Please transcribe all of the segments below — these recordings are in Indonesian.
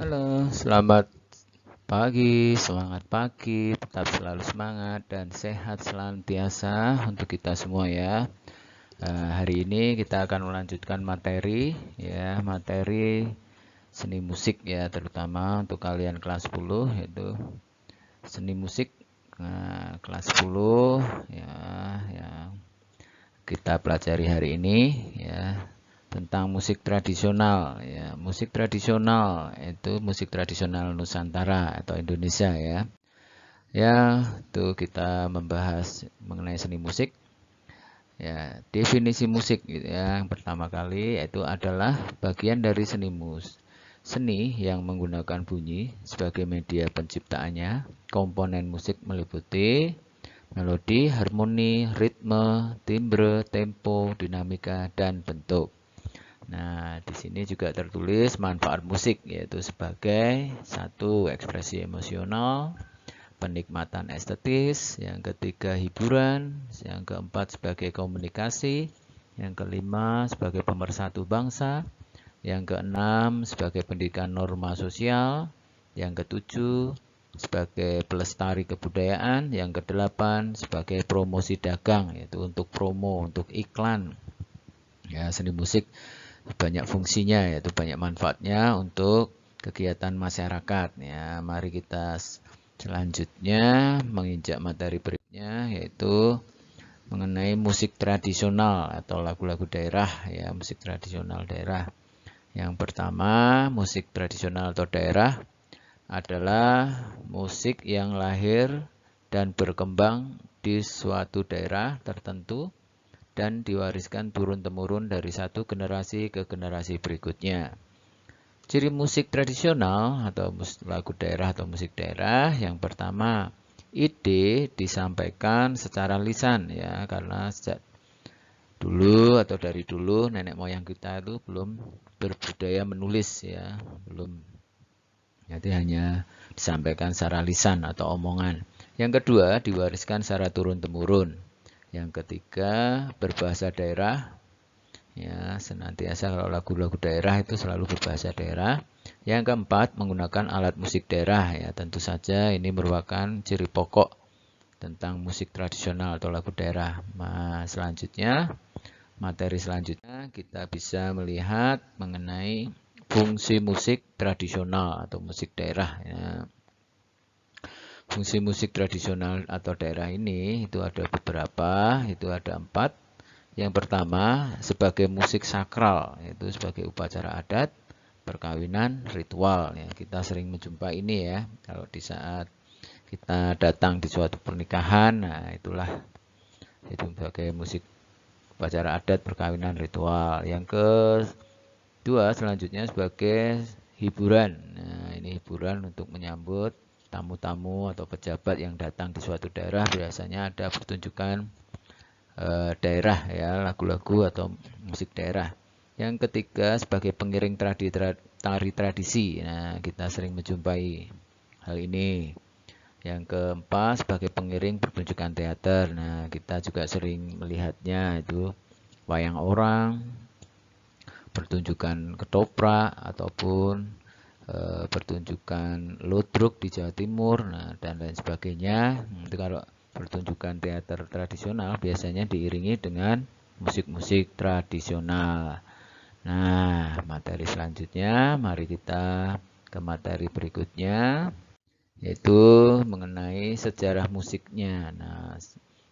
Halo, selamat pagi, semangat pagi, tetap selalu semangat dan sehat senantiasa untuk kita semua ya. Hari ini kita akan melanjutkan materi ya, materi seni musik ya, terutama untuk kalian kelas 10 yaitu seni musik kelas 10 ya, yang kita pelajari hari ini ya tentang musik tradisional ya. Musik tradisional itu musik tradisional Nusantara atau Indonesia ya. Ya, itu kita membahas mengenai seni musik. Ya, definisi musik gitu ya. Yang pertama kali yaitu adalah bagian dari seni yang menggunakan bunyi sebagai media penciptaannya. Komponen musik meliputi melodi, harmoni, ritme, timbre, tempo, dinamika, dan bentuk. Nah, di sini juga tertulis manfaat musik, yaitu sebagai satu ekspresi emosional, penikmatan estetis, yang ketiga hiburan, yang keempat sebagai komunikasi, yang kelima sebagai pemersatu bangsa, yang keenam sebagai pendidikan norma sosial, yang ketujuh sebagai pelestari kebudayaan, yang kedelapan sebagai promosi dagang, yaitu untuk promo, untuk iklan. Ya, seni musik banyak fungsinya, yaitu banyak manfaatnya untuk kegiatan masyarakat. Ya, mari kita selanjutnya menginjak materi berikutnya, yaitu mengenai musik tradisional atau lagu-lagu daerah. Ya, musik tradisional daerah. Yang pertama, musik tradisional atau daerah adalah musik yang lahir dan berkembang di suatu daerah tertentu dan diwariskan turun-temurun dari satu generasi ke generasi berikutnya. Ciri musik tradisional atau lagu daerah atau musik daerah yang pertama, ide disampaikan secara lisan ya, karena sejak dulu atau dari dulu nenek moyang kita itu belum berbudaya menulis ya, belum. Jadi hanya disampaikan secara lisan atau omongan. Yang kedua, diwariskan secara turun-temurun. Yang ketiga, berbahasa daerah. Ya, senantiasa kalau lagu-lagu daerah itu selalu berbahasa daerah. Yang keempat, menggunakan alat musik daerah. Ya, tentu saja ini merupakan ciri pokok tentang musik tradisional atau lagu daerah. Materi selanjutnya kita bisa melihat mengenai fungsi musik tradisional atau musik daerah. Ya. Fungsi musik tradisional atau daerah ini itu ada beberapa, itu ada 4. Yang pertama sebagai musik sakral, yaitu sebagai upacara adat, perkawinan, ritual. Ya, kita sering menjumpai ini ya, kalau di saat kita datang di suatu pernikahan, nah itulah itu sebagai musik upacara adat, perkawinan, ritual. Yang kedua selanjutnya sebagai hiburan. Nah, ini hiburan untuk menyambut tamu-tamu atau pejabat yang datang di suatu daerah, biasanya ada pertunjukan daerah ya, lagu-lagu atau musik daerah. Yang ketiga sebagai pengiring tari tradisi. Nah, kita sering menjumpai hal ini. Yang keempat sebagai pengiring pertunjukan teater. Nah, kita juga sering melihatnya itu wayang orang, pertunjukan ketoprak ataupun pertunjukan ludruk di Jawa Timur, nah, dan lain sebagainya. Itu kalau pertunjukan teater tradisional biasanya diiringi dengan musik-musik tradisional. Nah, materi selanjutnya, mari kita ke materi berikutnya, yaitu mengenai sejarah musiknya. Nah,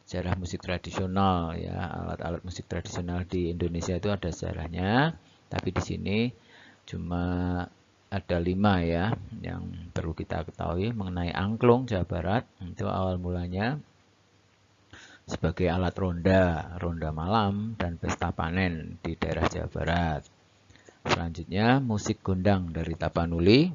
sejarah musik tradisional ya, alat-alat musik tradisional di Indonesia itu ada sejarahnya, tapi di sini cuma ada 5 ya yang perlu kita ketahui mengenai angklung Jawa Barat. Itu awal mulanya sebagai alat ronda malam dan pesta panen di daerah Jawa Barat. Selanjutnya musik gondang dari Tapanuli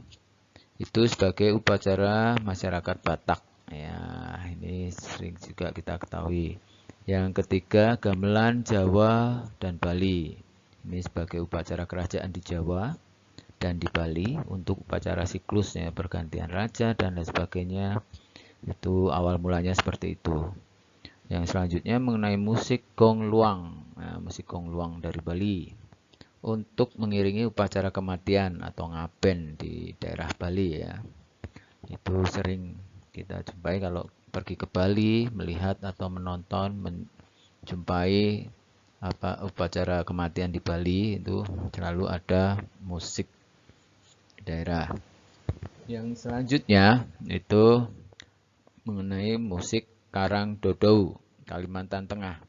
itu sebagai upacara masyarakat Batak. Ya, ini sering juga kita ketahui. Yang ketiga gamelan Jawa dan Bali. Ini sebagai upacara kerajaan di Jawa dan di Bali untuk upacara siklusnya pergantian raja dan lain sebagainya. Itu awal mulanya seperti itu. Yang selanjutnya mengenai musik gong luang. Nah, musik gong luang dari Bali. untuk mengiringi upacara kematian atau ngaben di daerah Bali ya. Itu sering kita jumpai kalau pergi ke Bali, melihat atau menonton, menjumpai upacara kematian di Bali, itu selalu ada musik daerah. Yang selanjutnya itu mengenai musik Karang Dodou, Kalimantan Tengah.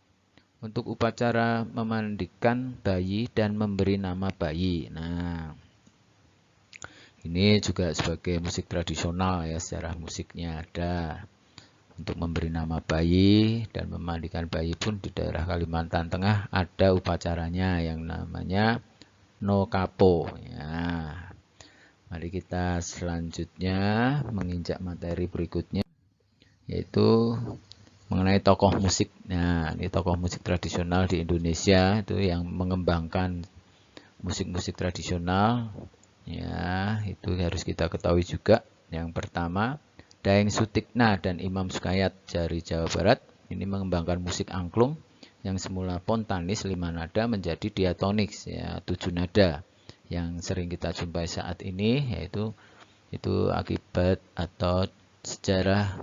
Untuk upacara memandikan bayi dan memberi nama bayi. Nah, ini juga sebagai musik tradisional ya, sejarah musiknya ada. Untuk memberi nama bayi dan memandikan bayi pun di daerah Kalimantan Tengah ada upacaranya yang namanya No Kapo. Ya. Mari kita selanjutnya menginjak materi berikutnya, yaitu mengenai tokoh musik. Nah, ini tokoh musik tradisional di Indonesia itu yang mengembangkan musik-musik tradisional. Ya, itu harus kita ketahui juga. Yang pertama, Daeng Sutikna dan Imam Sukayat dari Jawa Barat. Ini mengembangkan musik angklung yang semula pontanis 5 nada menjadi diatoniks ya 7 nada. Yang sering kita jumpai saat ini yaitu itu akibat atau sejarah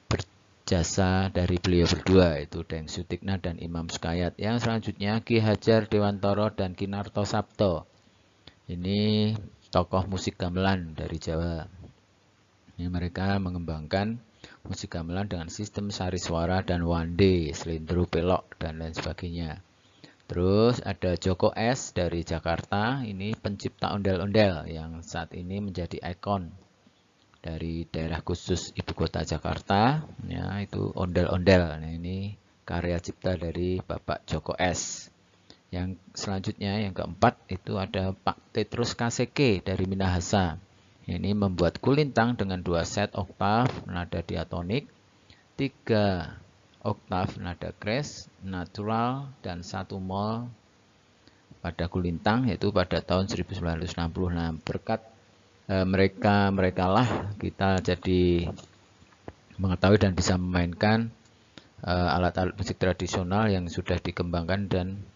berjasa dari beliau berdua, itu Daeng Sutikna dan Imam Sukayat. Yang selanjutnya Ki Hajar Dewantoro dan Kinarto Sabto. Ini tokoh musik gamelan dari Jawa. Ini mereka mengembangkan musik gamelan dengan sistem sari suara dan wande, selindro, pelok, dan lain sebagainya. Terus ada Joko S dari Jakarta, ini pencipta ondel-ondel yang saat ini menjadi ikon dari daerah khusus ibu kota Jakarta. Ya, itu ondel-ondel. Nah, ini karya cipta dari Bapak Joko S. Yang selanjutnya, yang keempat, itu ada Pak Petrus Kaseke dari Minahasa. Ini membuat kulintang dengan 2 set oktav nada diatonik, 3 oktav nada kres, natural, dan 1 mol pada kulintang, yaitu pada tahun 1960. Nah, berkat mereka lah kita jadi mengetahui dan bisa memainkan alat-alat musik tradisional yang sudah dikembangkan dan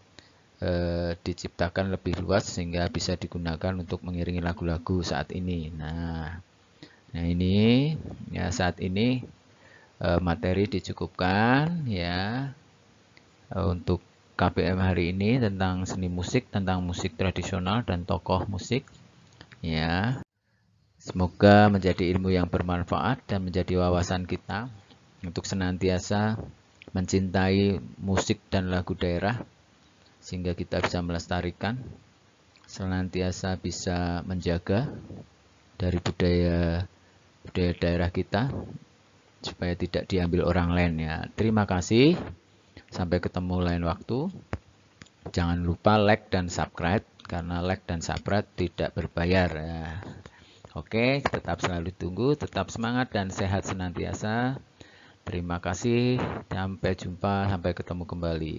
diciptakan lebih luas sehingga bisa digunakan untuk mengiringi lagu-lagu saat ini. Nah ini ya, saat ini materi dicukupkan ya untuk KBM hari ini tentang seni musik, tentang musik tradisional dan tokoh musik ya. Semoga menjadi ilmu yang bermanfaat dan menjadi wawasan kita untuk senantiasa mencintai musik dan lagu daerah sehingga kita bisa melestarikan, senantiasa bisa menjaga dari budaya daerah kita supaya tidak diambil orang lain ya. Terima kasih. Sampai ketemu lain waktu. Jangan lupa like dan subscribe karena like dan subscribe tidak berbayar ya. Oke, tetap selalu tunggu, tetap semangat dan sehat senantiasa. Terima kasih. Sampai jumpa, sampai ketemu kembali.